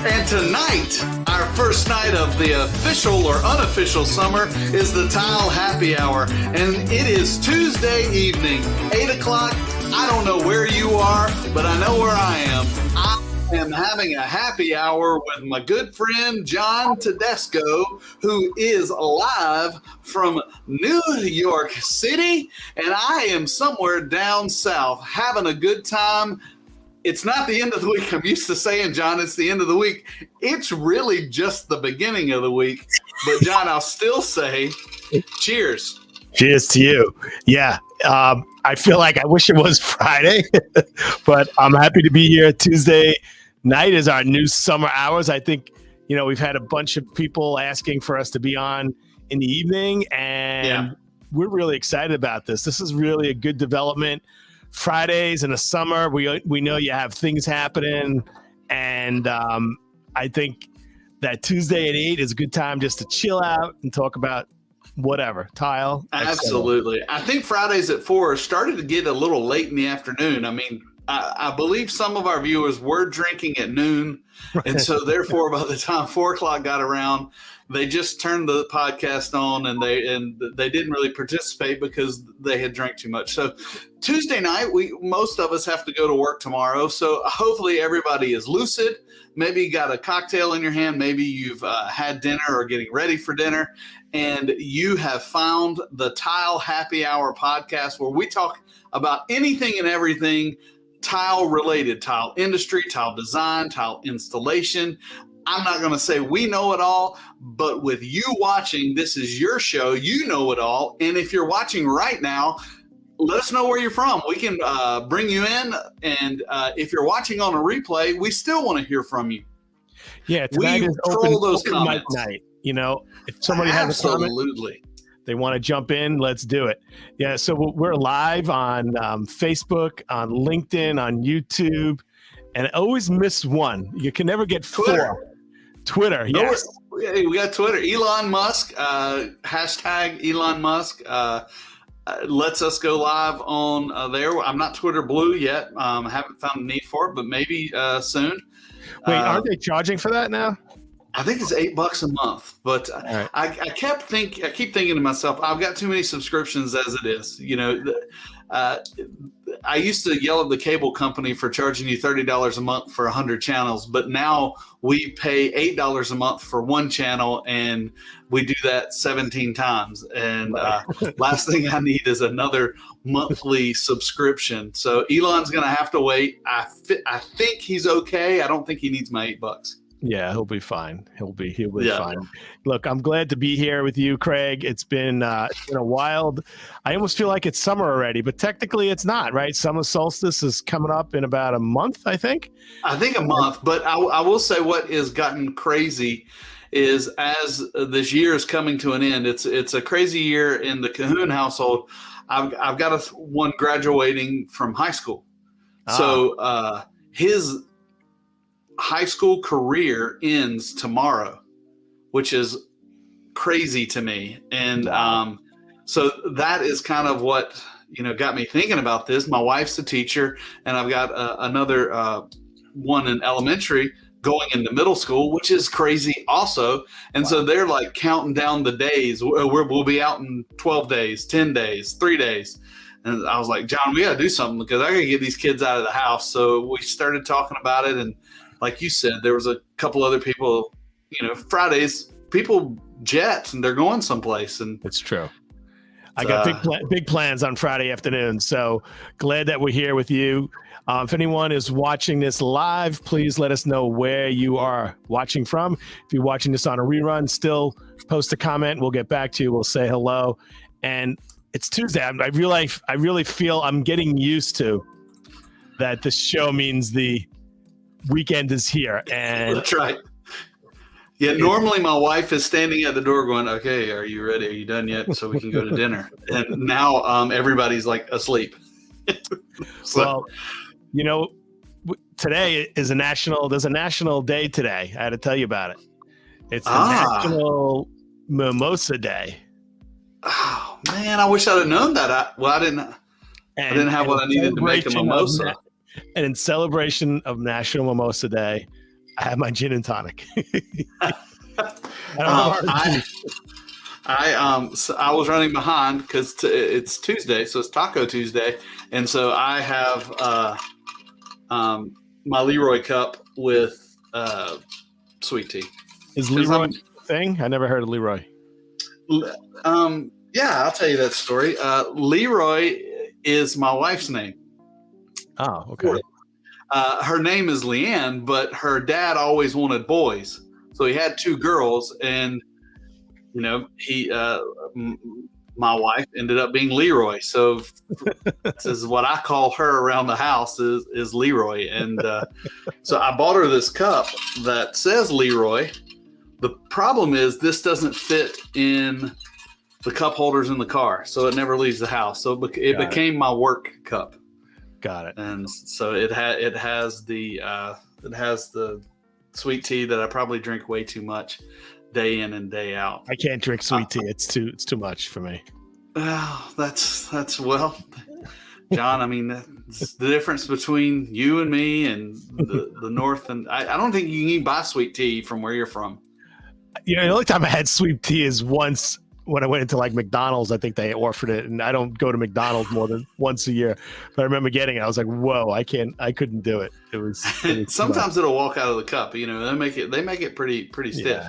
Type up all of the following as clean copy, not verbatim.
And tonight, our first night of the official or unofficial summer is the Tile Happy Hour. And it is Tuesday evening, 8 o'clock. I don't know where you are, but I know where I am. I am having a happy hour with my good friend, John Tedesco, who is live from New York City. And I am somewhere down south having a good time. It's not the end of the week. I'm used to saying, John, it's the end of the week. It's really just the beginning of the week. But, John, I'll still say cheers. Cheers to you. Yeah. I feel like I wish it was Friday, but I'm happy to be here. Tuesday night is our new summer hours. I think, we've had a bunch of people asking for us to be on in the evening, and we're really excited about this. This is really a good development. Fridays in the summer, we know you have things happening, and I think that Tuesday at 8 is a good time just to chill out and talk about whatever, tile. Absolutely. I think Fridays at 4 started to get a little late in the afternoon. I mean, I believe some of our viewers were drinking at noon, and so therefore by the time 4 o'clock got around, they just turned the podcast on and they didn't really participate because they had drank too much. So Tuesday night, most of us have to go to work tomorrow. So hopefully everybody is lucid. Maybe you got a cocktail in your hand. Maybe you've had dinner or getting ready for dinner, and you have found the Tile Happy Hour podcast, where we talk about anything and everything tile related, tile industry, tile design, tile installation. I'm not going to say we know it all, but with you watching, this is your show. You know it all. And if you're watching right now, let us know where you're from. We can bring you in. And if you're watching on a replay, we still want to hear from you. Yeah, tonight is open mic night. If somebody has a comment, they want to jump in, let's do it. Yeah, so we're live on Facebook, on LinkedIn, on YouTube. And I always miss one. You can never get four. Twitter, yes. We got Twitter. Elon Musk, hashtag Elon Musk lets us go live on there. I'm not Twitter blue yet. I haven't found a need for it, but maybe soon. Wait, aren't they charging for that now? I think it's $8 a month, but right. I keep thinking to myself, I've got too many subscriptions as it is. I used to yell at the cable company for charging you $30 a month for 100 channels, but now we pay $8 a month for one channel, and we do that 17 times. And last thing I need is another monthly subscription. So Elon's going to have to wait. I think he's okay. I don't think he needs my $8. Yeah, he'll be fine. He'll be fine. Look, I'm glad to be here with you, Craig. It's been a wild. I almost feel like it's summer already, but technically it's not, right? Summer solstice is coming up in about a month, I think. I think a month, but I will say what has gotten crazy is as this year is coming to an end. It's a crazy year in the Cahoon household. I've got one graduating from high school, so his high school career ends tomorrow, which is crazy to me. And so that is kind of what got me thinking about this. My wife's a teacher, and I've got another one in elementary going into middle school, which is crazy also. And so they're like counting down the days. We'll be out in 12 days, 10 days, 3 days. And I was like, John, we got to do something because I got to get these kids out of the house. So we started talking about it, and like you said, there was a couple other people, Fridays, people jet and they're going someplace. And it's true. I got big plans on Friday afternoon. So glad that we're here with you. If anyone is watching this live, please let us know where you are watching from. If you're watching this on a rerun, still post a comment. We'll get back to you. We'll say hello. And it's Tuesday. I really feel I'm getting used to that. This show means the weekend is here, and that's right. Yeah, normally my wife is standing at the door going, okay, are you ready? Are you done yet? So we can go to dinner. And now everybody's like asleep. So, today is there's a national day today. I had to tell you about it. It's the National Mimosa Day. Oh man, I wish I'd have known that. I didn't have what I needed to make a mimosa. And in celebration of National Mimosa Day, I have my gin and tonic. I don't so I was running behind because it's Tuesday, so it's Taco Tuesday, and so I have my Leroy cup with sweet tea. Is Leroy a thing? I never heard of Leroy. Yeah, I'll tell you that story. Leroy is my wife's name. Oh, okay. Her name is Leanne, but her dad always wanted boys, so he had two girls, and my wife ended up being Leroy. So this is what I call her around the house is Leroy, and so I bought her this cup that says Leroy. The problem is this doesn't fit in the cup holders in the car, so it never leaves the house. So it became my work cup. Got it. And so it has the sweet tea that I probably drink way too much day in and day out. I can't drink sweet tea. It's too much for me. Well, that's John. I mean, that's the difference between you and me and the North. And I don't think you can even buy sweet tea from where you're from. The only time I had sweet tea is once when I went into like McDonald's. I think they offered it, and I don't go to McDonald's more than once a year. But I remember getting it. I was like, "Whoa, I couldn't do it." It was sometimes it'll walk out of the cup. They make it pretty stiff.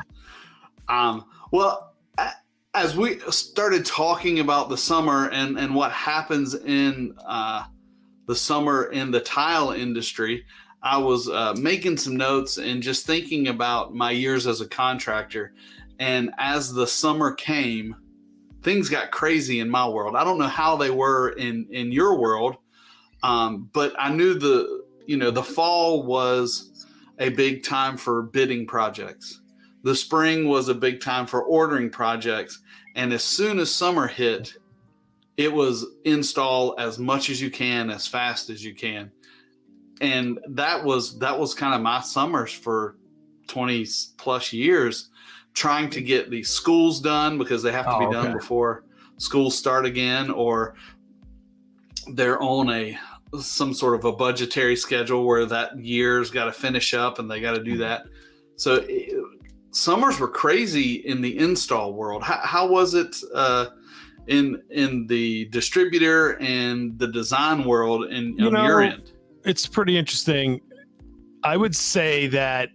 Yeah. Well, as we started talking about the summer and what happens in the summer in the tile industry, I was making some notes and just thinking about my years as a contractor. And as the summer came, things got crazy in my world. I don't know how they were in your world, but I knew the fall was a big time for bidding projects. The spring was a big time for ordering projects. And as soon as summer hit, it was install as much as you can, as fast as you can. And that was kind of my summers for 20 plus years, trying to get these schools done because they have to be done before schools start again, or they're on some sort of a budgetary schedule where that year's got to finish up and they got to do that. So summers were crazy in the install world. How was it in the distributor and the design world on your end? It's pretty interesting. I would say that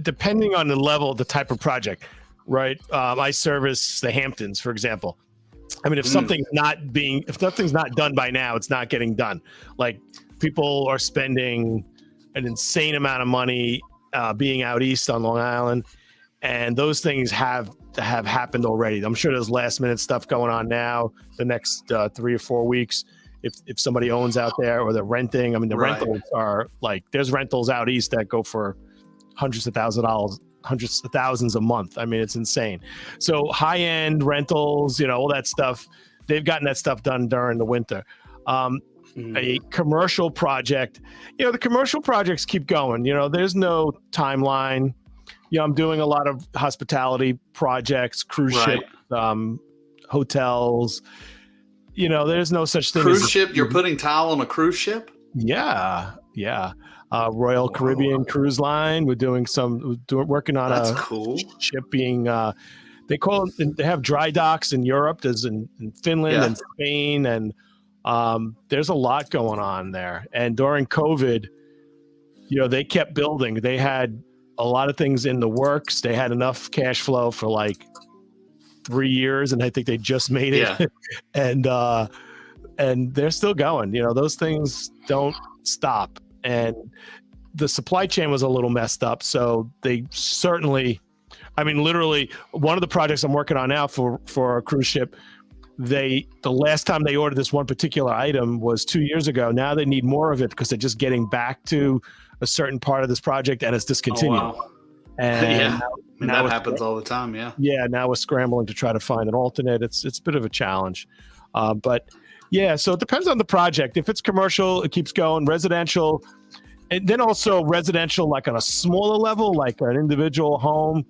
depending on the level, the type of project, right? I service the Hamptons, for example. I mean, if something's not done by now, it's not getting done. Like, people are spending an insane amount of money being out east on Long Island, and those things have happened already. I'm sure there's last minute stuff going on now the next 3 or 4 weeks. If somebody owns out there or they're renting, I mean, the rentals are like, there's rentals out east that go for hundreds of thousands a month. I mean, it's insane. So high-end rentals, all that stuff, they've gotten that stuff done during the winter. A commercial project, the commercial projects keep going. There's no timeline. I'm doing a lot of hospitality projects, cruise ship, hotels. There's no such thing cruise ship. You're putting tile on a cruise ship? Yeah. Royal Caribbean Cruise Line. We're doing working on That's cool. Ship being, they have dry docks in Europe. There's in Finland and Spain, and there's a lot going on there. And during COVID, they kept building. They had a lot of things in the works. They had enough cash flow for like 3 years, and I think they just made it. And they're still going. Those things don't stop. And the supply chain was a little messed up, so they certainly, literally, one of the projects I'm working on now for a cruise ship, the last time they ordered this one particular item was 2 years ago. Now they need more of it because they're just getting back to a certain part of this project, and it's discontinued. Oh, wow. And that happens all the time. Now we're scrambling to try to find an alternate. It's a bit of a challenge, but so it depends on the project. If it's commercial, it keeps going. Residential, and then also residential, like on a smaller level, like an individual home.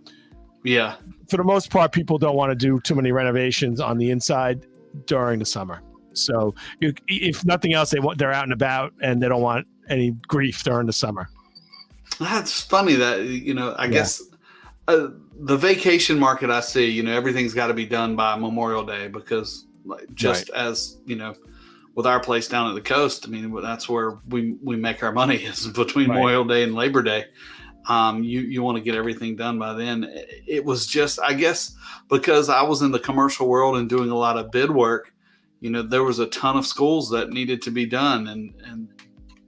Yeah. For the most part, people don't want to do too many renovations on the inside during the summer. So if nothing else, they're out and about, and they don't want any grief during the summer. That's funny that, I guess the vacation market I see, everything's got to be done by Memorial Day because just as, with our place down at the coast, I mean, that's where we make our money is between Memorial Day and Labor Day. You want to get everything done by then. It was just, I guess, because I was in the commercial world and doing a lot of bid work, there was a ton of schools that needed to be done and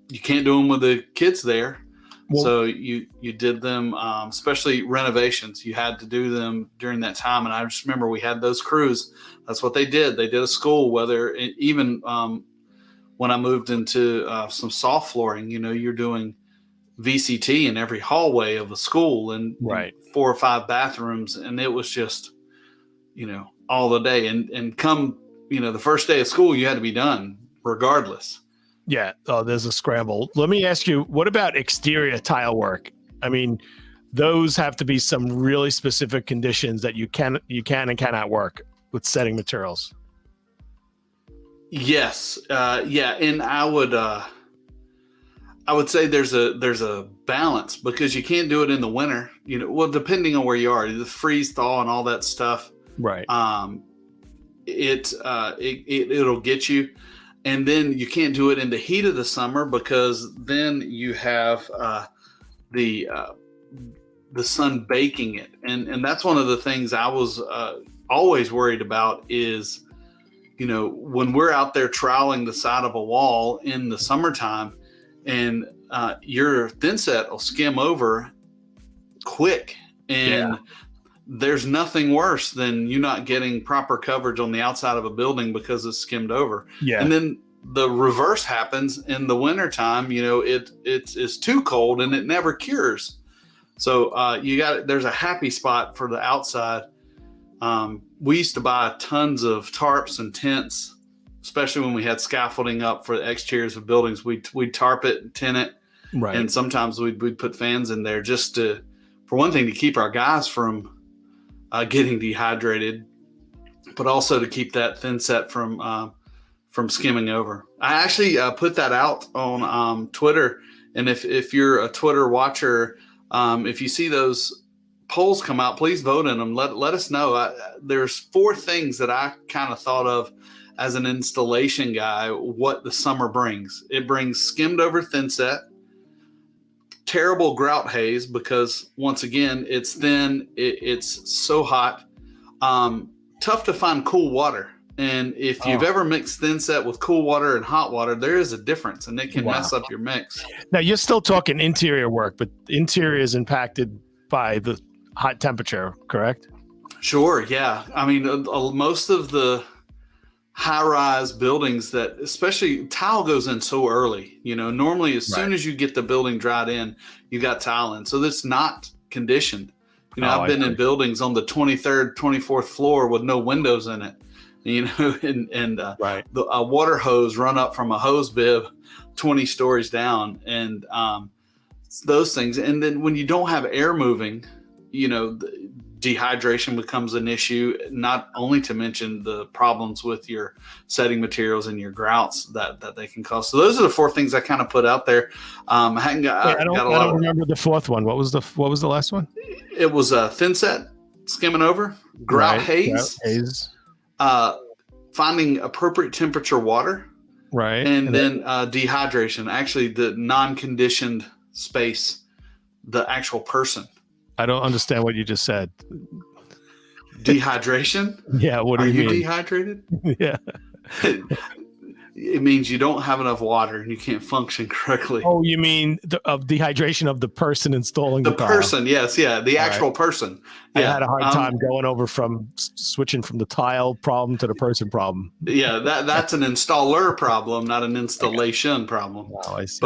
you can't do them with the kids there. Well, so you did them, especially renovations. You had to do them during that time. And I just remember we had those crews. That's what they did. They did a school, whether even when I moved into some soft flooring, you're doing VCT in every hallway of a school and 4 or 5 bathrooms. And it was just, all the day and come, the first day of school, you had to be done regardless. Yeah. Oh, there's a scramble. Let me ask you, what about exterior tile work? I mean, those have to be some really specific conditions that you can and cannot work with setting materials. Yes. Yeah. And I would say there's a balance because you can't do it in the winter, well, depending on where you are, the freeze thaw and all that stuff. Right. It'll get you. And then you can't do it in the heat of the summer because then you have the sun baking it. And that's one of the things I was always worried about is, when we're out there troweling the side of a wall in the summertime and your thin set will skim over quick. And there's nothing worse than you not getting proper coverage on the outside of a building because it's skimmed over. Yeah. And then the reverse happens in the wintertime, it's too cold and it never cures. So there's a happy spot for the outside. We used to buy tons of tarps and tents, especially when we had scaffolding up for the exteriors of buildings. We'd tarp it and tent it. Right. And sometimes we'd put fans in there just for one thing, to keep our guys from getting dehydrated, but also to keep that thin set from skimming over. I actually put that out on Twitter, and if you're a Twitter watcher, if you see those polls come out, please vote in them. Let us know. There's 4 things that I kind of thought of as an installation guy what the summer brings. It brings skimmed over thin set, terrible grout haze because once again it's thin, it's so hot, tough to find cool water, and if you've ever mixed thin set with cool water and hot water, there is a difference and it can mess up your mix. Now you're still talking interior work, but interior is impacted by the hot temperature, correct? Sure. Yeah, I mean most of the high-rise buildings that especially tile goes in so early, normally as soon as you get the building dried in, you got tile in. So that's not conditioned. I've been in buildings on the 23rd, 24th floor with no windows in it, and a water hose run up from a hose bib 20 stories down and those things. And then when you don't have air moving, dehydration becomes an issue, not only to mention the problems with your setting materials and your grouts that they can cause. So those are the 4 things I kind of put out there. I don't remember the 4th one. What was the last one? It was a thin set, skimming over, grout haze, finding appropriate temperature water, right, and then dehydration. Actually, the non-conditioned space, the actual person. I don't understand what you just said. Dehydration? Yeah, what do you mean? Are you dehydrated? Yeah. It means you don't have enough water and you can't function correctly. Oh, you mean of dehydration of the person installing the person? Yes, yeah, the actual person. Yeah. I had a hard time going over from switching from the tile problem to the person problem. Yeah, that's an installer problem, not an installation problem. Oh, I see.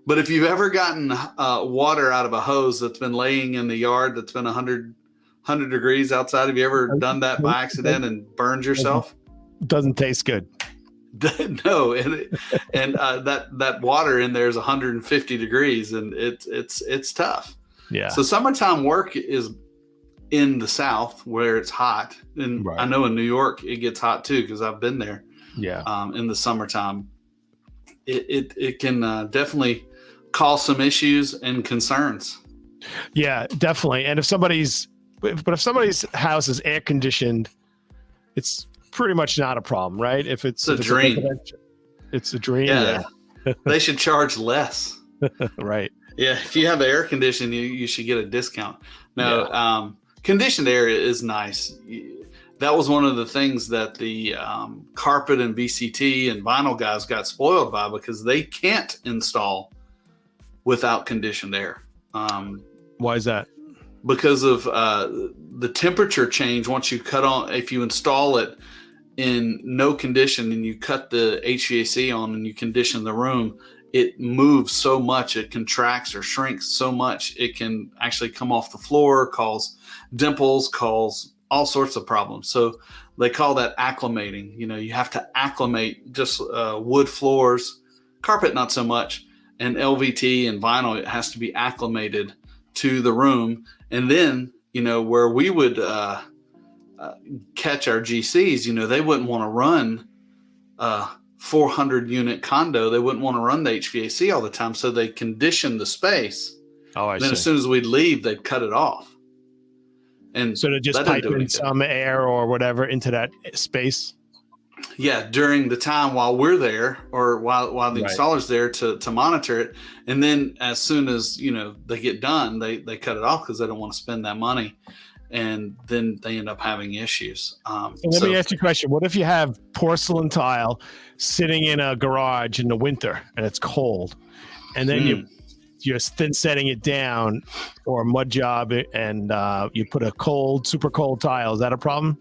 But if you've ever gotten water out of a hose that's been laying in the yard that's been 100 degrees outside, have you ever done that by accident and burned yourself? Doesn't taste good. No, and that water in there is 150 degrees, and it's tough. Yeah. So summertime work is in the South where it's hot, and I know in New York it gets hot too because I've been there. Yeah. In the summertime, it can definitely cause some issues and concerns. Yeah, definitely. And if somebody's house is air conditioned, it's pretty much not a problem, right? If it's a dream. It's a dream. Yeah. They should charge less. Right. Yeah. If you have air conditioning, you should get a discount. Now, conditioned air is nice. That was one of the things that the carpet and VCT and vinyl guys got spoiled by, because they can't install without conditioned air. Why is that? Because of the temperature change once you cut on. If you install it in no condition and you cut the HVAC on and you condition the room, it moves so much, it contracts or shrinks so much, it can actually come off the floor, cause dimples, cause all sorts of problems. So they call that acclimating. You have to acclimate just wood floors, carpet not so much, and LVT and vinyl, it has to be acclimated to the room. And then, where we would catch our GCs, they wouldn't want to run 400 unit condo. They wouldn't want to run the HVAC all the time. So they condition the space. Oh, I see. Then as soon as we'd leave, they'd cut it off. And so to just pipe in some air or whatever into that space. Yeah, during the time while we're there, or while the installer's there to monitor it. And then as soon as, they get done, they cut it off because they don't want to spend that money. And then they end up having issues. Let me ask you a question. What if you have porcelain tile sitting in a garage in the winter and it's cold, and then you're thin setting it down or a mud job, and you put a super cold tile? Is that a problem?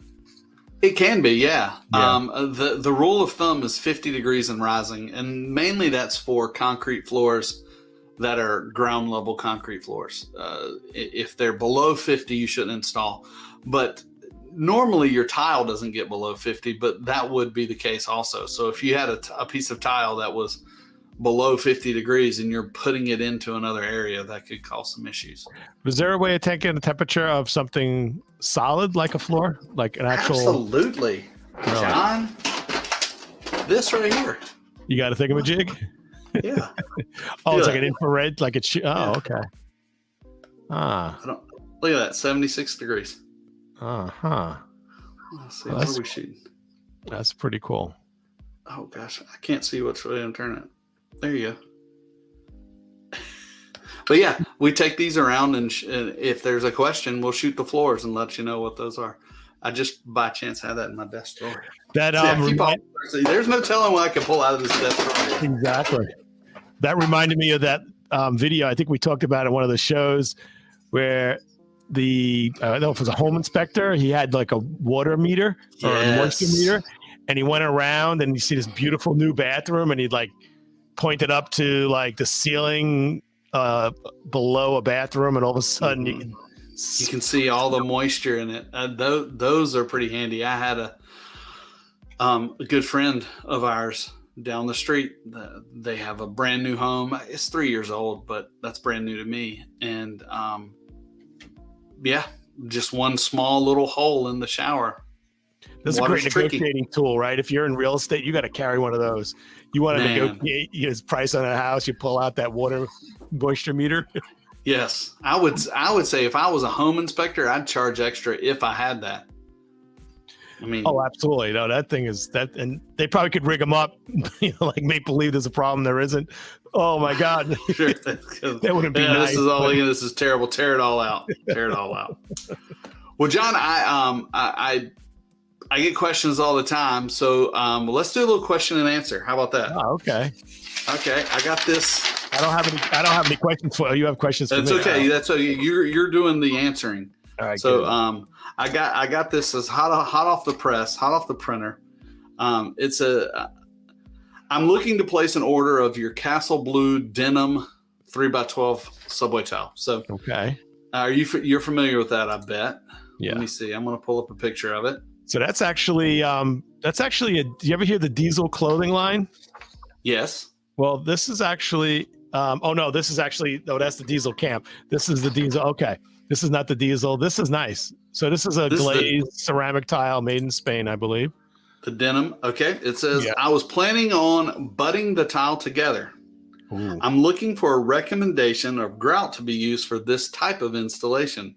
It can be, yeah. The rule of thumb is 50 degrees and rising, and mainly that's for concrete floors that are ground level concrete floors. If they're below 50, you shouldn't install. But normally your tile doesn't get below 50, but that would be the case also. So if you had a piece of tile that was below 50 degrees and you're putting it into another area, that could cause some issues. Is there a way of taking the temperature of something solid like a floor, like an actual? Absolutely. Really? John, this right here. You got to think of a jig? Yeah. Oh, it's like an infrared, like it's. Okay. Look at that, 76 degrees. Let's see, what are we shooting? That's pretty cool. Oh gosh, I can't see what's really on turn it. There you go. But yeah, we take these around, and if there's a question, we'll shoot the floors and let you know what those are. I just by chance had that in my desk drawer. That there's no telling what I can pull out of this desk drawer. Exactly. That reminded me of that video. I think we talked about in one of the shows where I don't know if it was a home inspector. He had like a water meter or a moisture meter, and he went around and you see this beautiful new bathroom, and he'd like point it up to like the ceiling below a bathroom, and all of a sudden you can see all the moisture in it. Those are pretty handy. I had a good friend of ours down the street. They have a brand new home. It's 3 years old, but that's brand new to me. And just one small little hole in the shower. That's a great negotiating tool, right? If you're in real estate, you got to carry one of those. You want to negotiate his price on a house, you pull out that water moisture meter. Yes, I would say if I was a home inspector, I'd charge extra if I had that. I mean, oh, absolutely. No, that thing is that, and they probably could rig them up, like make believe there's a problem there isn't. Oh my God, sure. That wouldn't be nice. This is terrible. Tear it all out. Tear it all out. Well, John, I get questions all the time, so let's do a little question and answer. How about that? Oh, okay. Okay, I got this. I don't have any questions for you. You have questions for me. That's okay. That's okay. You're doing the answering. All right. So good. I got this as hot off the press, hot off the printer. I'm looking to place an order of your Castle Blue denim 3x12 subway tile. So okay. You're familiar with that? I bet. Yeah. Let me see. I'm going to pull up a picture of it. So that's actually do you ever hear the Diesel clothing line? Yes. Well, this is actually that's the Diesel camp. This is the Diesel. Okay. This is not the Diesel. This is nice. So this is a glazed ceramic tile made in Spain, I believe. The denim. Okay. It says, I was planning on butting the tile together. Ooh. I'm looking for a recommendation of grout to be used for this type of installation.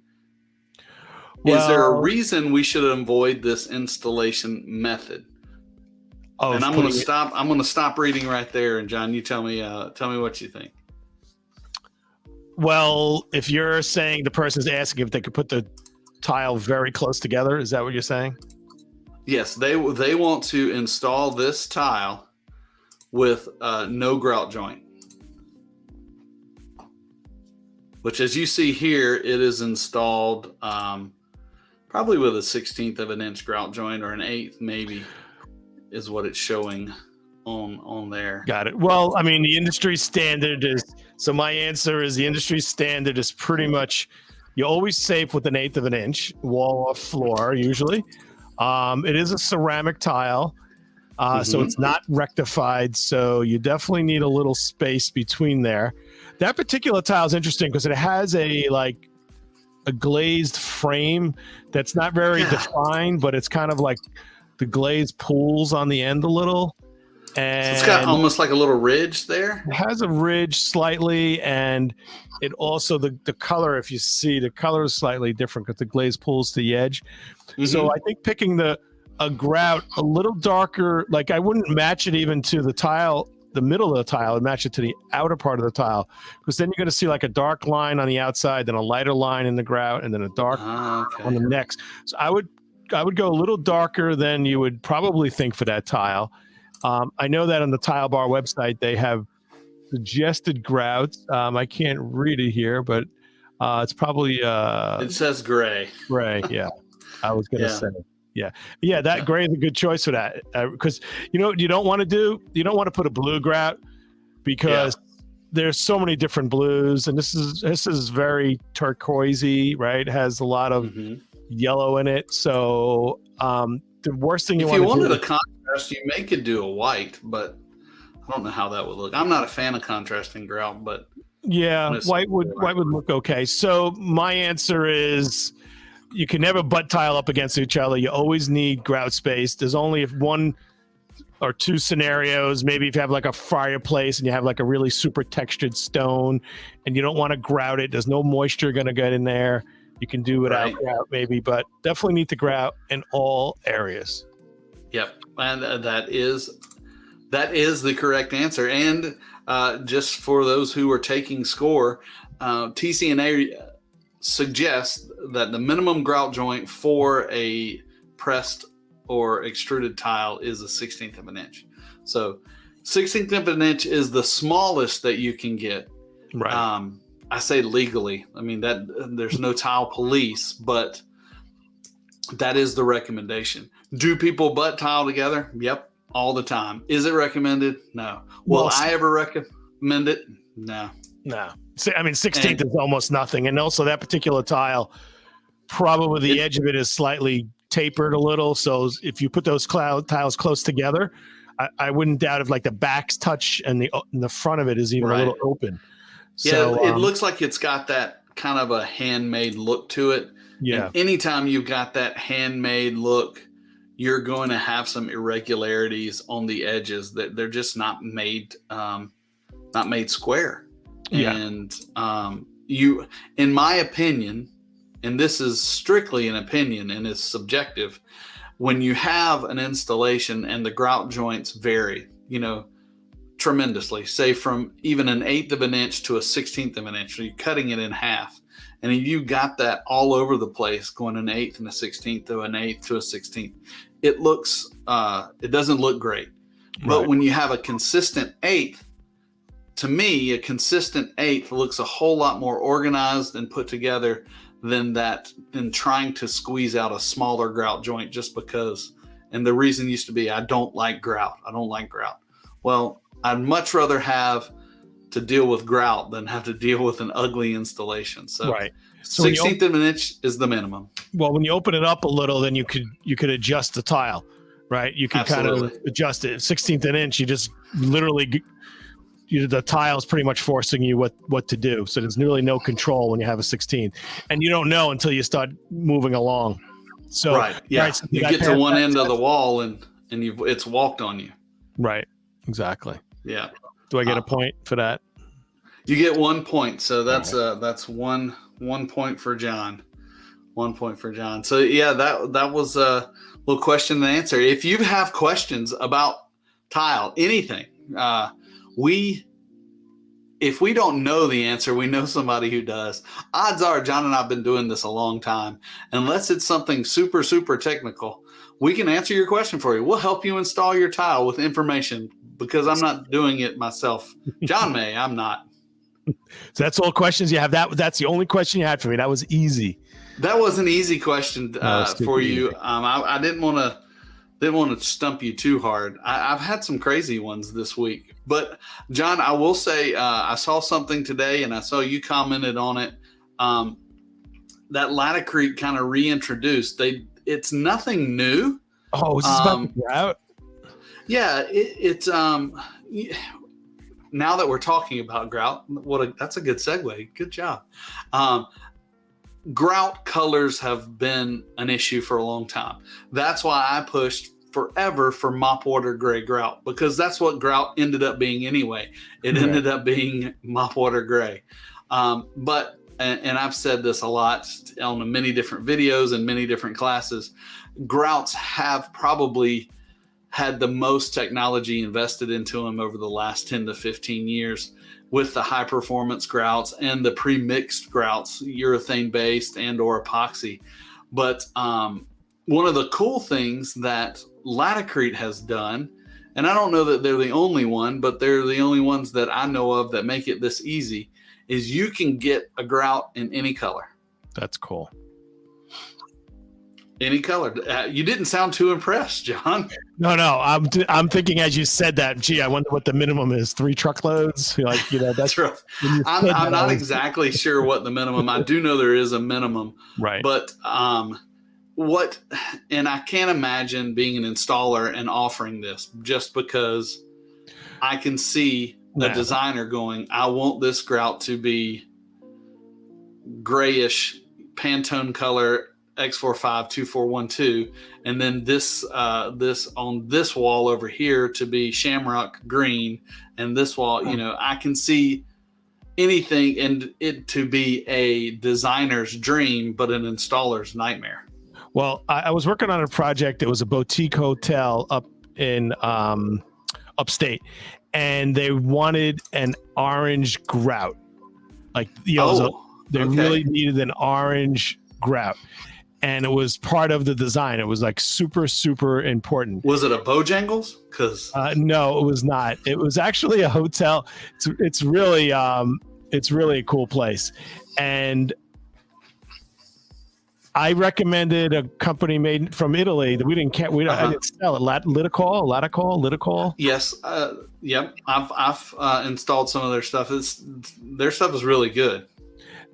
Is there a Well, reason we should avoid this installation method? And of I'm going to putting it, stop. I'm going to stop reading right there. And John, you tell me what you think. well, if you're saying the person's asking if they could put the tile very close together, is that what you're saying? Yes, they want to install this tile with no grout joint, which, as you see here, it is installed probably with a 1/16 of an inch grout joint, or an 1/8 maybe, is what it's showing on there. Got it. Well, I mean, the industry standard is, so my answer is the industry standard is pretty much, you're always safe with an 1/8 of an inch wall or floor usually. It is a ceramic tile, so it's not rectified, so you definitely need a little space between there. That particular tile is interesting because it has a glazed frame that's not very defined, but it's kind of like the glaze pools on the end a little. And so it's got almost like a little ridge there. It has a ridge slightly, and it also, the color, if you see, the color is slightly different because the glaze pulls to the edge. So I think picking a grout a little darker, like I wouldn't match it even to the tile, the middle of the tile, and match it to the outer part of the tile, because then you're going to see like a dark line on the outside, then a lighter line in the grout, and then a dark on the next. So I would go a little darker than you would probably think for that tile. I know that on the Tile Bar website they have suggested grouts. I can't read it here, but it's probably it says gray. Gray, yeah. I was gonna say, yeah. That gray is a good choice for that, because you know what you don't want to do. You don't want to put a blue grout, because there's so many different blues, and this is very turquoisey, right? It has a lot of yellow in it. So the worst thing if you wanted a contrast, you could do a white, but I don't know how that would look. I'm not a fan of contrasting grout, but yeah, white would look okay. So my answer is, you can never butt tile up against each other. You always need grout space. There's only one or two scenarios. Maybe if you have like a fireplace and you have like a really super textured stone and you don't want to grout it, there's no moisture going to get in there. You can do without grout maybe, but definitely need to grout in all areas. Yep, and that is the correct answer. And just for those who are taking score, TCNA suggests that the minimum grout joint for a pressed or extruded tile is a 1/16 of an inch. So 1/16 of an inch is the smallest that you can get. Right. I say legally. I mean, that there's no tile police, but that is the recommendation. Do people butt tile together? Yep, all the time. Is it recommended? No. Will I ever recommend it? No. No. I mean, 1/16 is almost nothing. And also that particular tile, probably the edge of it is slightly tapered a little. So if you put those tiles close together, I wouldn't doubt if like the backs touch and the front of it is even a little open. So, yeah, it looks like it's got that kind of a handmade look to it. Yeah. And anytime you've got that handmade look, you're going to have some irregularities on the edges that they're just not made square. Yeah. And you, in my opinion, and this is strictly an opinion and is subjective, when you have an installation and the grout joints vary, tremendously, say from even an 1/8 of an inch to a 1/16 of an inch, so you're cutting it in half, and you got that all over the place, going an 1/8 and a 1/16 to an 1/8 to a 1/16, it looks it doesn't look great. But when you have a consistent 1/8, to me, a consistent 1/8 looks a whole lot more organized and put together than trying to squeeze out a smaller grout joint just because. And the reason used to be, I don't like grout. Well, I'd much rather have to deal with grout than have to deal with an ugly installation. So, 1/16 of an inch is the minimum. Well, when you open it up a little, then you could adjust the tile, right? You can kind of adjust it. 1/16 of an inch, you just literally, the tile is pretty much forcing you what to do. So there's really no control when you have a 16, and you don't know until you start moving along. So so you get to one end of the wall and it's walked on you. Right. Exactly. Yeah. Do I get a point for that? You get 1 point, so that's right. that's 1 point for John. 1 point for John. So yeah, that was a little question and answer. If you have questions about tile, anything, we if we don't know the answer, we know somebody who does. Odds are, John and I have been doing this a long time. Unless it's something super, super technical, we can answer your question for you. We'll help you install your tile with information because I'm not doing it myself. John may, I'm not. So that's all questions you have. That's the only question you had for me. That was easy. That was an easy question for you. Easy. I didn't want to stump you too hard. I've had some crazy ones this week, but John, I will say I saw something today, and I saw you commented on it. That Latticrete kind of reintroduced. It's nothing new. Oh, is this about the grout? Yeah, it's now that we're talking about grout, that's a good segue. Good job. Grout colors have been an issue for a long time. That's why I pushed forever for mop water gray grout, because that's what grout ended up being anyway. It ended up being mop water gray. But I've said this a lot on many different videos and many different classes. Grouts have probably had the most technology invested into them over the last 10 to 15 years, with the high performance grouts and the pre-mixed grouts, urethane based and or epoxy. But one of the cool things that Latticrete has done, and I don't know that they're the only one, but they're the only ones that I know of that make it this easy, is you can get a grout in any color. That's cool. Any color. You didn't sound too impressed, John. No. I'm thinking as you said that. Gee, I wonder what the minimum is. 3 truckloads. That's right. I'm not exactly sure what the minimum. I do know there is a minimum. Right. But and I can't imagine being an installer and offering this, just because I can see a designer going, I want this grout to be grayish Pantone color X45 2412, and then this on this wall over here to be shamrock green, and this wall, I can see anything and it to be a designer's dream, but an installer's nightmare. Well, I was working on a project. It was a boutique hotel up in upstate, and they wanted an orange grout. Really needed an orange grout. And it was part of the design. It was like super, super important. Was it a Bojangles? No, it was not. It was actually a hotel. It's really a cool place. And I recommended a company made from Italy that I didn't sell it. Liticol. Yes. Yep. I've installed some of their stuff. Their stuff is really good.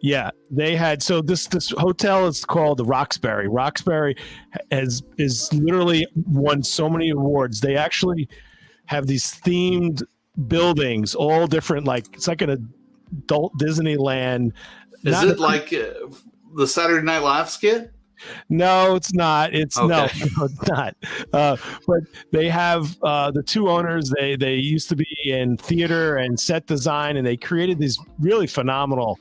Yeah, they had, so this hotel is called the Roxbury. Roxbury is literally won so many awards. They actually have these themed buildings, all different, it's like an adult Disneyland. Is it like the Saturday Night Live skit? No, it's not. It's okay. No, it's not. But they have the two owners. They used to be in theater and set design, and they created these really phenomenal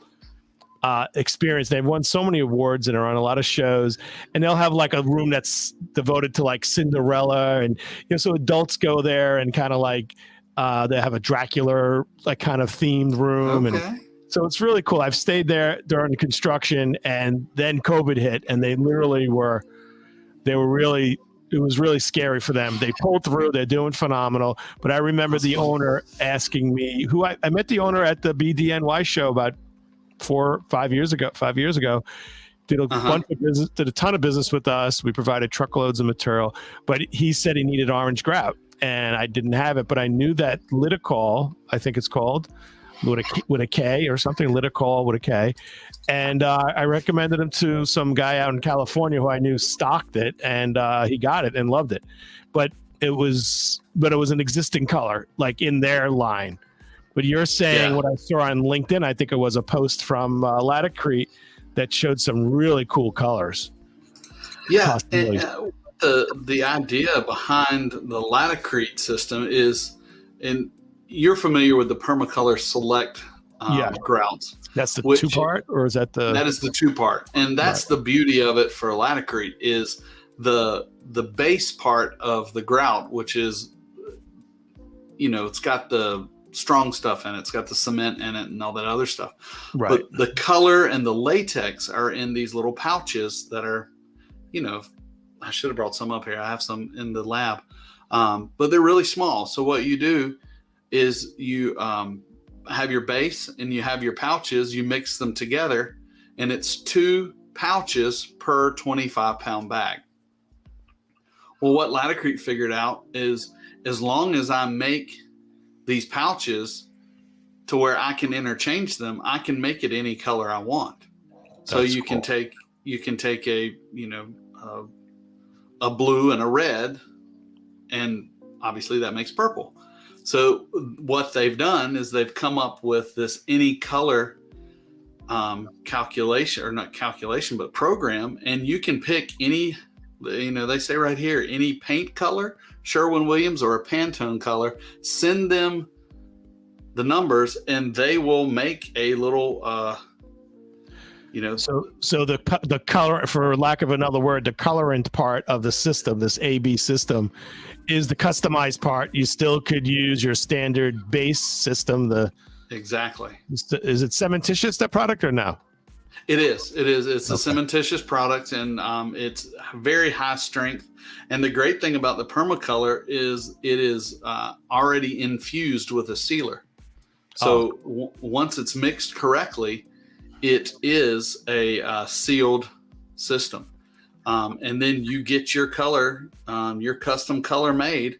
experience. They've won so many awards and are on a lot of shows, and they'll have like a room that's devoted to like Cinderella, and so adults go there and kind of they have a Dracula kind of themed room. Okay. And so it's really cool. I've stayed there during the construction, and then COVID hit, and it was really scary for them. They pulled through. They're doing phenomenal. But I remember the owner asking me, I met the owner at the BDNY show about 5 years ago, did a bunch of business, did a ton of business with us. We provided truckloads of material, but he said he needed orange grout, and I didn't have it, but I knew that Liticol, I think it's called, with a K or something, Liticol with a K. And I recommended him to some guy out in California who I knew stocked it, and he got it and loved it. But it was an existing color, like in their line. But you're saying what I saw on LinkedIn, I think it was a post from Latticrete that showed some really cool colors. Yeah, and, the idea behind the Latticrete system is, and you're familiar with the Permacolor Select Yeah. grouts. That's the Which- 2-part, or is that the? That is the 2-part, and that's the beauty of it for Laticrete is the base part of the grout, which is, it's got the strong stuff in it. It's got the cement in it and all that other stuff. Right. But the color and the latex are in these little pouches that are, I should have brought some up here. I have some in the lab, but they're really small. So what you do is you have your base and you have your pouches. You mix them together, and it's 2 pouches per 25-pound bag. Well, what Laticrete figured out is as long as I make these pouches to where I can interchange them, I can make it any color I want. So That's you cool. can take a blue and a red, and obviously that makes purple. So what they've done is they've come up with this any color calculation, or not calculation, but program, and you can pick any, they say right here, any paint color, Sherwin-Williams or a Pantone color, send them the numbers and they will make a little, So the color, for lack of another word, the colorant part of the system, this AB system, is the customized part. You still could use your standard base system. Exactly. Is it cementitious, that product, or no? It is. It's a cementitious product, and it's very high strength. And the great thing about the permacolor is it is already infused with a sealer. So once it's mixed correctly, it is a sealed system. And then you get your color, your custom color made,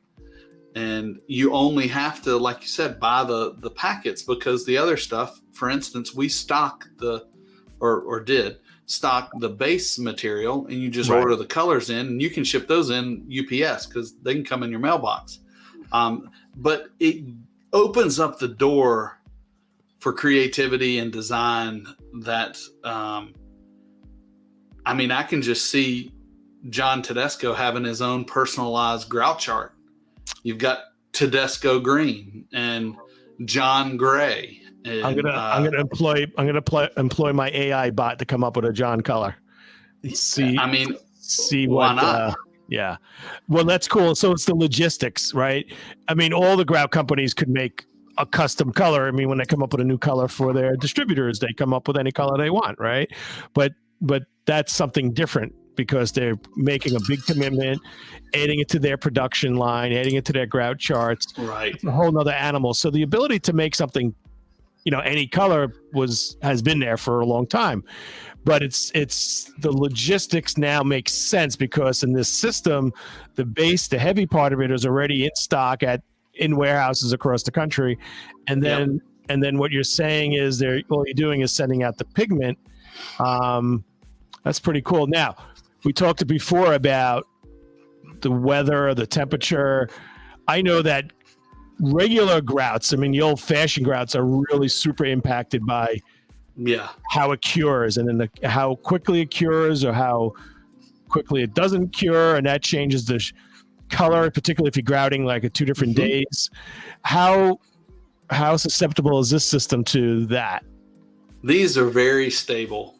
and you only have to, like you said, buy the packets, because the other stuff, for instance, we stock or did stock the base material, and you just order the colors in, and you can ship those in UPS because they can come in your mailbox. But it opens up the door for creativity and design that, I can just see John Tedesco having his own personalized grout chart. You've got Tedesco green and John gray. And, I'm gonna employ my AI bot to come up with a John color. See why what? not? Yeah, well, that's cool. So it's the logistics, right? All the grout companies could make a custom color. When they come up with a new color for their distributors, they come up with any color they want, right? But that's something different because they're making a big commitment, adding it to their production line, adding it to their grout charts. Right. It's a whole nother animal. So the ability to make something, any color has been there for a long time, but it's the logistics now makes sense because in this system, the base, the heavy part of it is already in stock in warehouses across the country. And then, what you're saying is all you're doing is sending out the pigment. That's pretty cool. Now, we talked before about the weather, the temperature. I know that regular grouts, the old-fashioned grouts, are really super impacted by how it cures, and then how quickly it cures or how quickly it doesn't cure, and that changes the color, particularly if you're grouting like at 2 different days. How susceptible is this system to that? These are very stable.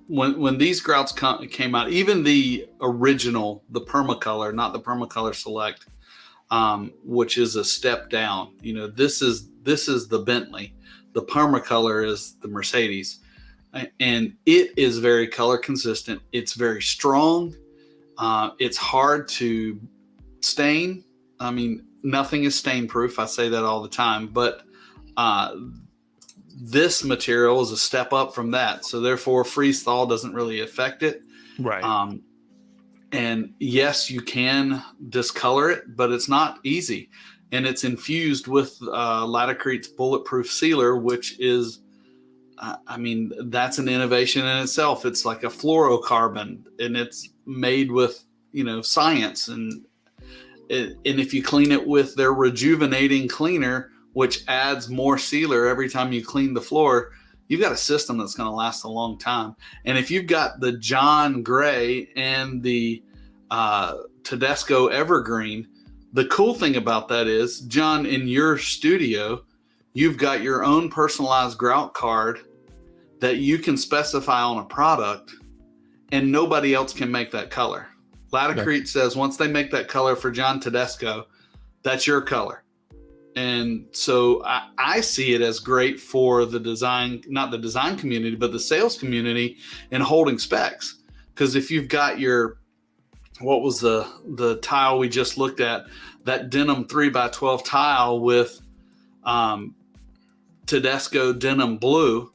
When these grouts came out, even the original, the Permacolor, not the Permacolor Select, which is a step down. This is the Bentley. The Permacolor is the Mercedes, and it is very color consistent. It's very strong. It's hard to stain. Nothing is stain proof. I say that all the time, but this material is a step up from that. So therefore freeze thaw doesn't really affect it. Right. And yes, you can discolor it, but it's not easy. And it's infused with Laticrete's bulletproof sealer, which is, that's an innovation in itself. It's like a fluorocarbon, and it's made with, science. And if you clean it with their rejuvenating cleaner, which adds more sealer every time you clean the floor, you've got a system that's going to last a long time. And if you've got the John Gray and the Tedesco Evergreen, the cool thing about that is, John, in your studio, you've got your own personalized grout card that you can specify on a product, and nobody else can make that color. Laticrete says once they make that color for John Tedesco, that's your color. And so I see it as great for the design, not the design community, but the sales community in holding specs. Because if you've got what was the tile we just looked at, that denim 3x12 tile with Tedesco denim blue,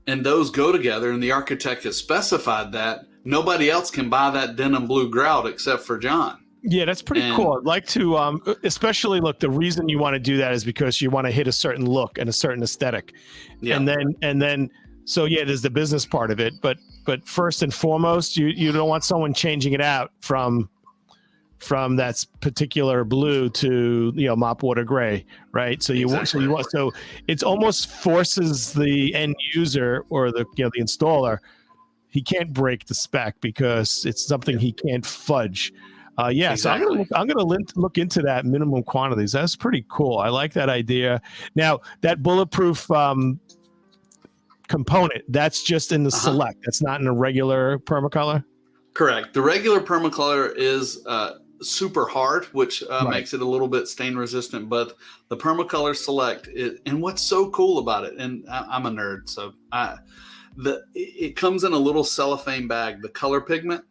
and those go together, and the architect has specified that, nobody else can buy that denim blue grout except for John. Yeah, that's pretty cool. I'd like to, especially look, the reason you want to do that is because you want to hit a certain look and a certain aesthetic. Yeah. And then, so yeah, there's the business part of it, but first and foremost, you don't want someone changing it out from that particular blue to, mop water gray, right? So so it's almost forces the end user or the installer, he can't break the spec because it's something he can't fudge. Exactly. So I'm gonna look into that minimum quantities. That's pretty cool. I like that idea. Now that bulletproof component, that's just in the Select. That's not in a regular Permacolor. Correct. The regular Permacolor is super hard, which makes it a little bit stain resistant. But the Permacolor Select, and what's so cool about it, and I'm a nerd, so it comes in a little cellophane bag. The color pigment.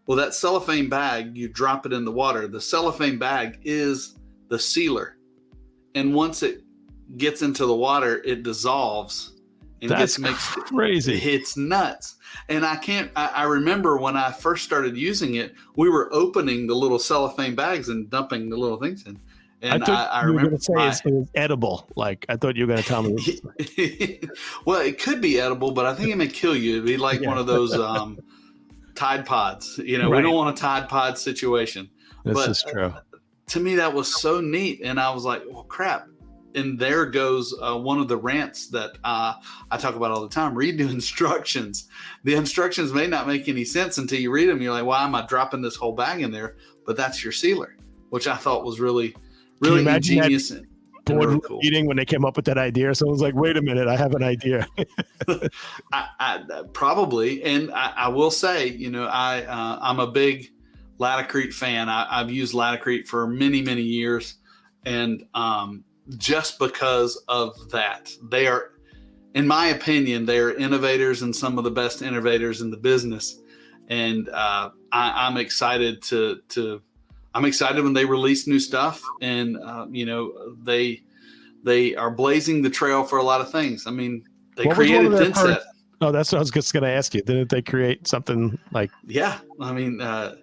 Well, that cellophane bag, you drop it in the water. The cellophane bag is the sealer. And once it gets into the water, it dissolves and gets mixed. Crazy. It's nuts. And I remember when I first started using it, we were opening the little cellophane bags and dumping the little things in. And I remember you were going to say it was edible. Like, I thought you were going to tell me. Well, it could be edible, but I think it may kill you. It'd be like one of those Tide Pods. We don't want a Tide Pod situation. This is true. To me, that was so neat. And I was like, well, crap. And there goes one of the rants that I talk about all the time. Read the instructions. The instructions may not make any sense until you read them. You're like, why am I dropping this whole bag in there? But that's your sealer, which I thought was really, really ingenious. Board cool. Meeting when they came up with that idea. Someone's like, wait a minute, I have an idea. I probably. And I will say, I'm a big Laticrete fan. I've used Laticrete for many, many years. And just because of that, they are, in my opinion, they are innovators and some of the best innovators in the business. And I'm excited I'm excited when they release new stuff, and they are blazing the trail for a lot of things. I mean, they created Thinset. Oh, that's what I was just going to ask you. Didn't they create something like? Yeah, I mean, the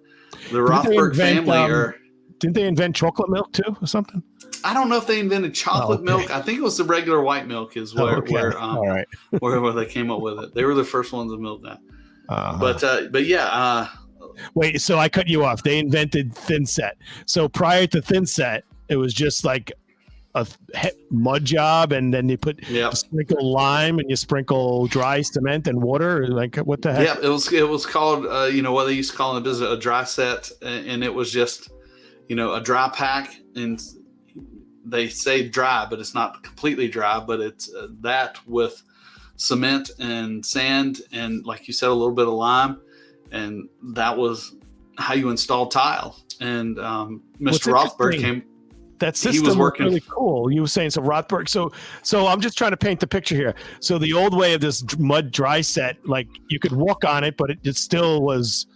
Rothberg family Didn't they invent chocolate milk too, or something? I don't know if they invented chocolate milk. I think it was the regular white milk is where they came up with it. They were the first ones to milk that. But yeah. Wait, so I cut you off. They invented Thinset. So prior to Thinset, it was just like a mud job, and then you you sprinkle lime and you sprinkle dry cement and water. Like, what the heck? Yeah, it was called what they used to call it is a dry set, and it was just a dry pack, and they say dry, but it's not completely dry, but it's that with cement and sand and, like you said, a little bit of lime. And that was how you install tile. And Mr. Rothberg came. That system was working really cool. You were saying so Rothberg. So I'm just trying to paint the picture here. So the old way of this mud dry set, like you could walk on it, but it still was.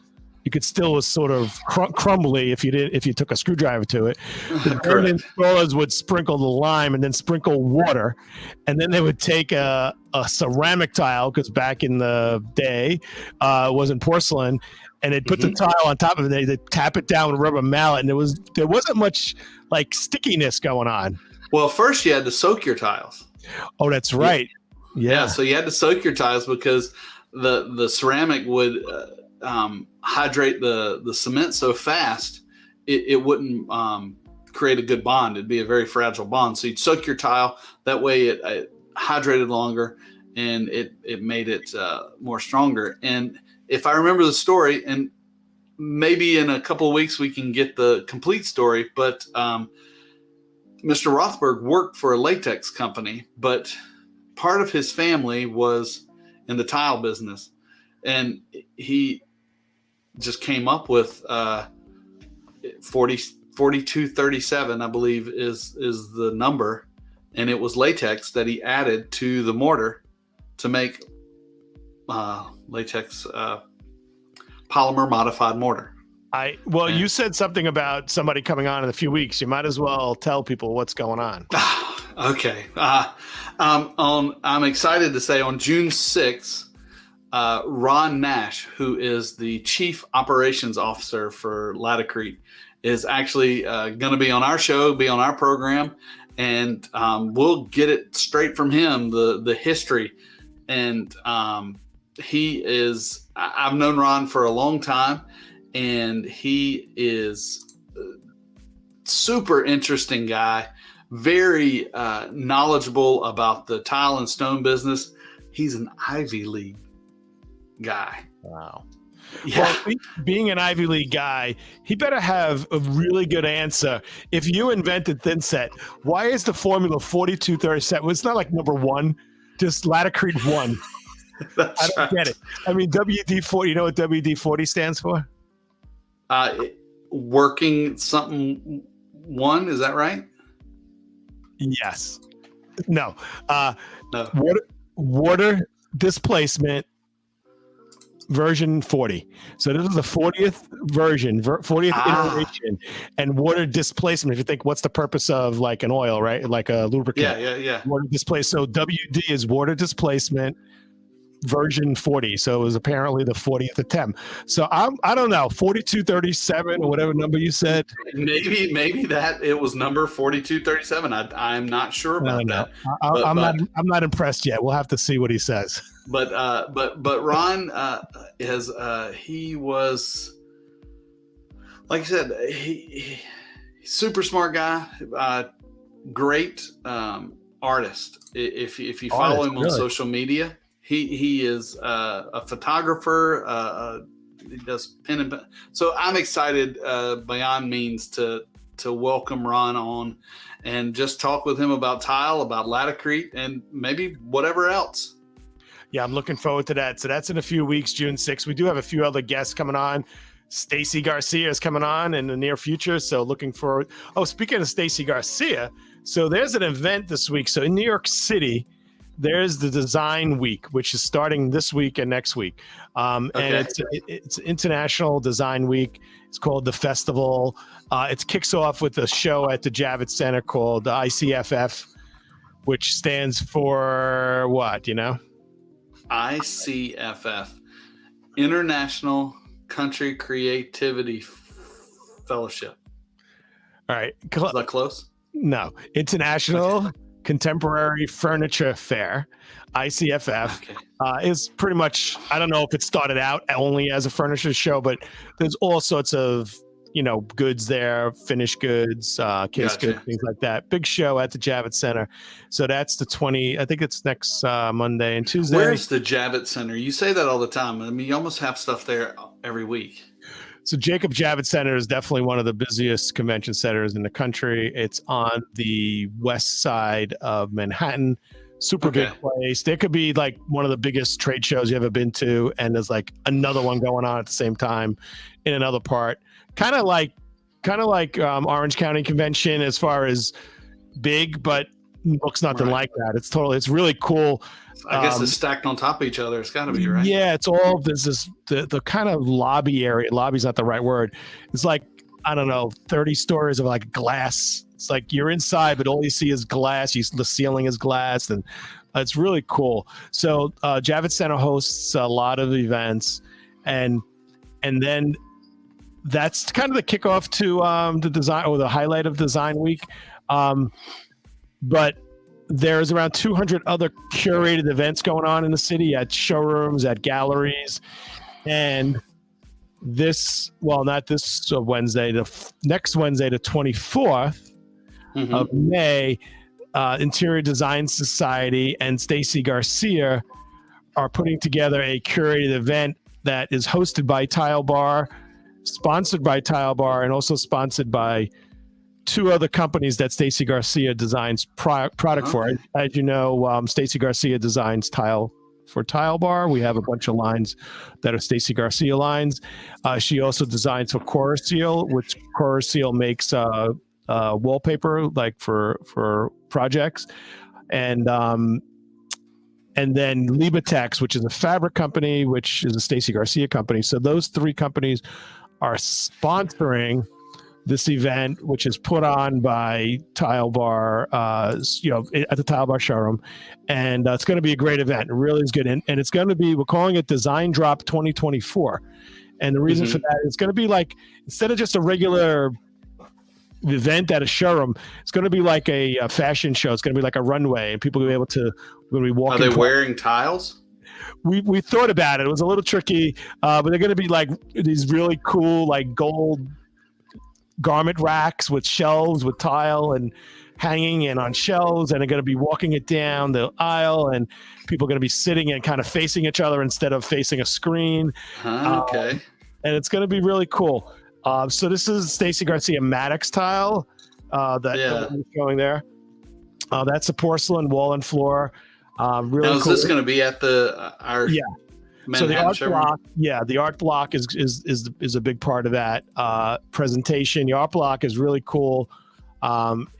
You could still was sort of crumbly if you took a screwdriver to it. The installers would sprinkle the lime and then sprinkle water, and then they would take a ceramic tile, because back in the day it wasn't porcelain, and they'd put the tile on top of it. They'd tap it down with a rubber mallet, and there wasn't much like stickiness going on. Well, first you had to soak your tiles. Oh, that's right. Yeah. So you had to soak your tiles because the ceramic would hydrate the cement so fast it wouldn't create a good bond. It'd be a very fragile bond. So you'd soak your tile. That way it hydrated longer, and it made it more stronger. And if I remember the story, and maybe in a couple of weeks we can get the complete story, but Mr. Rothberg worked for a latex company, but part of his family was in the tile business, and he just came up with 4237, I believe is the number, and it was latex that he added to the mortar to make latex polymer modified mortar. You said something about somebody coming on in a few weeks. You might as well tell people what's going on. Okay. I'm excited to say on June 6th, Ron Nash, who is the Chief Operations Officer for Laticrete, is actually going to be on our show, be on our program, and we'll get it straight from him, the history. And I've known Ron for a long time, and he is a super interesting guy, very knowledgeable about the tile and stone business. He's an Ivy League guy. Wow. Yeah. Well, being an Ivy League guy, he better have a really good answer. If you invented thin set, why is the formula 4237? It's not like number one, just Laticrete 1. I don't get it. I mean, WD-40, you know what WD-40 stands for? Working something one, is that right? Yes. No. No. Water displacement version 40. So this is the 40th version, 40th iteration, and water displacement. If you think, what's the purpose of like an oil, right? Like a lubricant. Yeah. Water displacement. So WD is water displacement version 40. So it was apparently the 40th attempt. So I don't know, 4237 or whatever number you said. Maybe that it was number 4237. I'm not sure about that. I'm not impressed yet. We'll have to see what he says. But Ron he was, like I said, he's super smart guy, great artist. If you follow him on social media. He is a photographer. He does pen and pen. So I'm excited beyond means to welcome Ron on and just talk with him about tile, about Laticrete, and maybe whatever else. Yeah, I'm looking forward to that. So that's in a few weeks, June 6th. We do have a few other guests coming on. Stacy Garcia is coming on in the near future. So looking forward. Oh, speaking of Stacy Garcia, so there's an event this week. So in New York City, there's the Design Week, which is starting this week and next week. And it's International Design Week. It's called the Festival. It kicks off with a show at the Javits Center called the ICFF, which stands for what, you know? ICFF, International Country Creativity Fellowship. All right. Is that close? No. International Contemporary Furniture Fair, ICFF, is pretty much, I don't know if it started out only as a furniture show, but there's all sorts of, goods there, finished goods, case goods, things like that. Big show at the Javits Center. So that's the 20, I think it's next Monday and Tuesday. Where's the Javits Center? You say that all the time. I mean, you almost have stuff there every week. So Jacob Javits Center is definitely one of the busiest convention centers in the country. It's on the west side of Manhattan. Super big place. There could be like one of the biggest trade shows you ever been to, and there's like another one going on at the same time in another part. Kind of like Orange County Convention as far as big, but looks nothing like that. It's really cool. I guess it's stacked on top of each other. It's got to be, right? Yeah, it's all the kind of lobby area. Lobby's not the right word. It's like, I don't know, 30 stories of like glass. It's like you're inside, but all you see is glass. The ceiling is glass, and it's really cool. So Javits Center hosts a lot of events, and then that's kind of the kickoff to the design, or the highlight of Design Week. But there's around 200 other curated events going on in the city, at showrooms, at galleries. And not this Wednesday, the next Wednesday, the 24th of May, Interior Design Society and Stacy Garcia are putting together a curated event that is hosted by Tile Bar, sponsored by Tile Bar, and also sponsored by two other companies that Stacy Garcia designs product for. As you know, Stacy Garcia designs tile for Tile Bar. We have a bunch of lines that are Stacy Garcia lines. She also designs for Seal, which Seal makes wallpaper like for projects, and then Libatex, which is a fabric company, which is a Stacy Garcia company. So those three companies are sponsoring this event, which is put on by Tile Bar, at the Tile Bar showroom. And it's going to be a great event. It really is good. And it's going to be, we're calling it Design Drop 2024. And the reason for that, it's going to be like, instead of just a regular event at a showroom, it's going to be like a fashion show. It's going to be like a runway, and people will be able to, we're going to be walking. Are they wearing tiles? We thought about it. It was a little tricky, but they're going to be like these really cool, like gold garment racks with shelves with tile and hanging and on shelves, and they're going to be walking it down the aisle, and people are going to be sitting and kind of facing each other instead of facing a screen. Okay. And it's going to be really cool. So this is Stacy Garcia Maddox tile that I'm showing there. That's a porcelain wall and floor. Really now, is cool. this going to be at our so the art block, the art block is a big part of that presentation. The art block is really cool.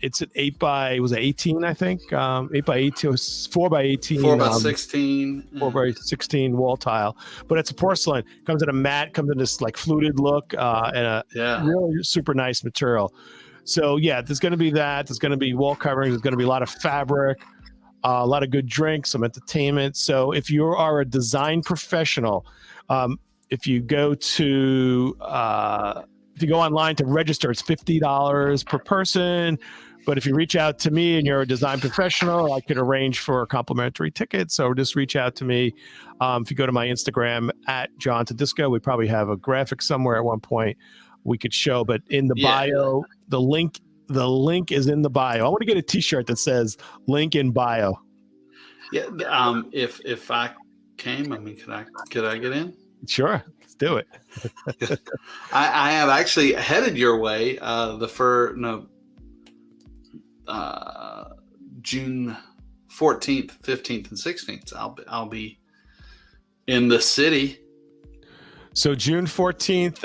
It's an 18, I think. 8x18, 4x18. 4x16. 4x16 wall tile. But it's a porcelain. Comes in a matte, comes in this like fluted look, and a really super nice material. So there's going to be that. There's going to be wall coverings. There's going to be a lot of fabric. A lot of good drinks, some entertainment. So if you are a design professional, if you go online to register, it's $50 per person. But if you reach out to me and you're a design professional, I could arrange for complimentary tickets. So just reach out to me. If you go to my Instagram at John Tedisco, we probably have a graphic somewhere at one point we could show. But in the bio, the link is in the bio. I want to get a T-shirt that says "Link in bio." Yeah. If I came, I mean, could I get in? Sure, let's do it. I have actually headed your way. June 14th, 15th, and 16th. I'll be in the city. So June 14th,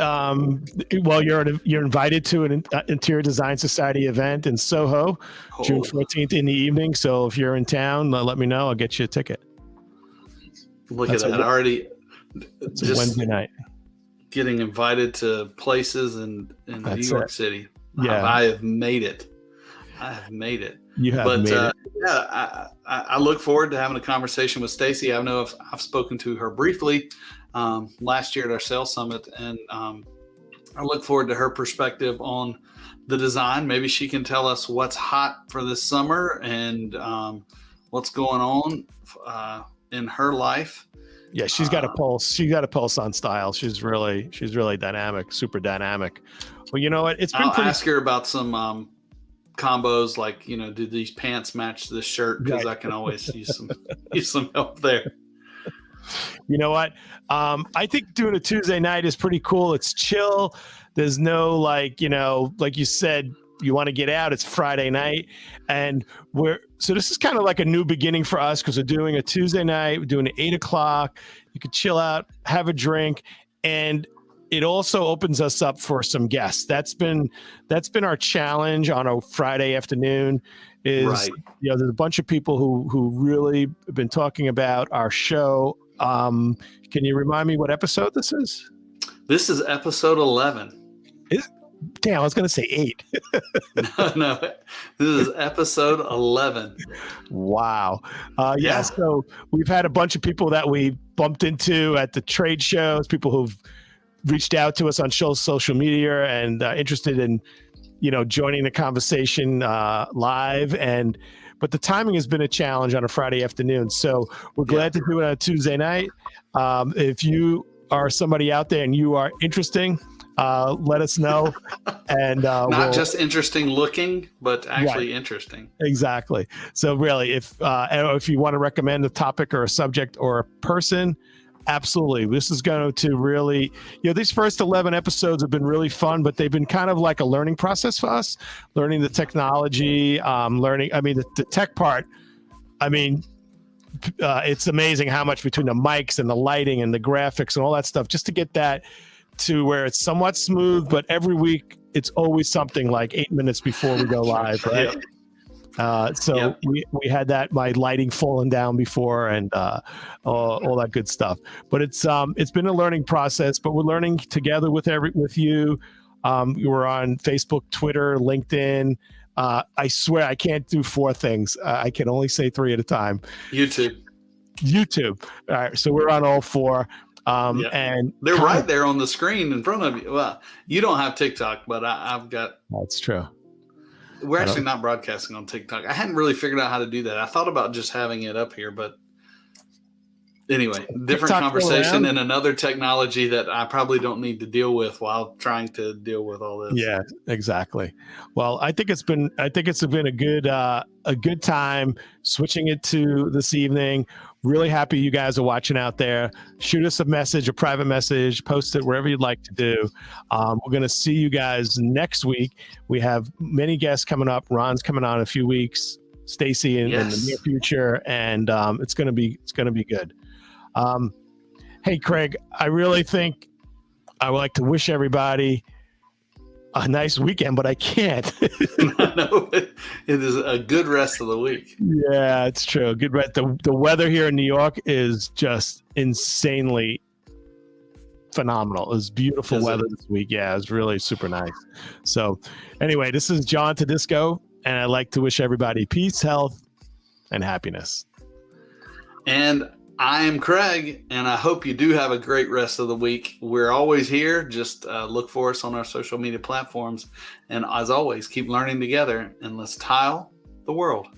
you're invited to an Interior Design Society event in Soho, June 14th in the evening. So if you're in town, let me know. I'll get you a ticket. Look at that. Already it's a Wednesday night. Getting invited to places in New York City. Yeah. I have made it. You have made it. I look forward to having a conversation with Stacy. I know I've spoken to her briefly last year at our sales summit, and I look forward to her perspective on the design. Maybe she can tell us what's hot for this summer and what's going on in her life. Yeah, she's got a pulse. She's got a pulse on style. She's really dynamic, super dynamic. Well, you know what? I'll ask her about some combos, like, do these pants match this shirt? Because I can always use some help there. You know what? I think doing a Tuesday night is pretty cool. It's chill. There's no like you said, you want to get out. It's Friday night. And so this is kind of like a new beginning for us because we're doing a Tuesday night. We're doing it 8:00. You could chill out, have a drink. And it also opens us up for some guests. That's been our challenge on a Friday afternoon. There's a bunch of people who really have been talking about our show. Can you remind me what episode this is? This is episode 11. Damn, I was going to say 8. No, this is episode 11. Wow. So we've had a bunch of people that we bumped into at the trade shows, people who've reached out to us on social media and interested in, joining the conversation live. But the timing has been a challenge on a Friday afternoon. So we're glad to do it on a Tuesday night. If you are somebody out there and you are interesting, let us know. And not just interesting looking, but actually interesting. Exactly. So really, if you want to recommend a topic or a subject or a person, absolutely. This is going to really, these first 11 episodes have been really fun, but they've been kind of like a learning process for us, learning the technology, the tech part. It's amazing how much between the mics and the lighting and the graphics and all that stuff, just to get that to where it's somewhat smooth, but every week it's always something like 8 minutes before we go live, right? Yep. We had that, my lighting falling down before, and all that good stuff. But it's been a learning process, but we're learning together with you. We're on Facebook, Twitter, LinkedIn. I swear I can't do 4 things. I can only say 3 at a time. YouTube. All right. So we're on all 4. And they're right there on the screen in front of you. Well, you don't have TikTok, but I've got. That's true. We're actually not broadcasting on TikTok. I hadn't really figured out how to do that. I thought about just having it up here, but anyway, different conversation and another technology that I probably don't need to deal with while trying to deal with all this. Yeah, exactly. Well, I think it's been a good time switching it to this evening. Really happy you guys are watching out there. Shoot us a message, a private message, post it wherever you'd like to do. We're going to see you guys next week. We have many guests coming up. Ron's coming on in a few weeks. Stacy in the near future, and it's going to be good. Hey, Craig, I really think I would like to wish everybody a nice weekend, but I can't. No, it is a good rest of the week. Yeah, it's true. Good rest. The weather here in New York is just insanely phenomenal. It was beautiful weather this week. Yeah, it was really super nice. So anyway, this is John Tedisco, and I'd like to wish everybody peace, health, and happiness. And I am Craig, and I hope you do have a great rest of the week. We're always here. Just look for us on our social media platforms. And as always, keep learning together, and let's tile the world.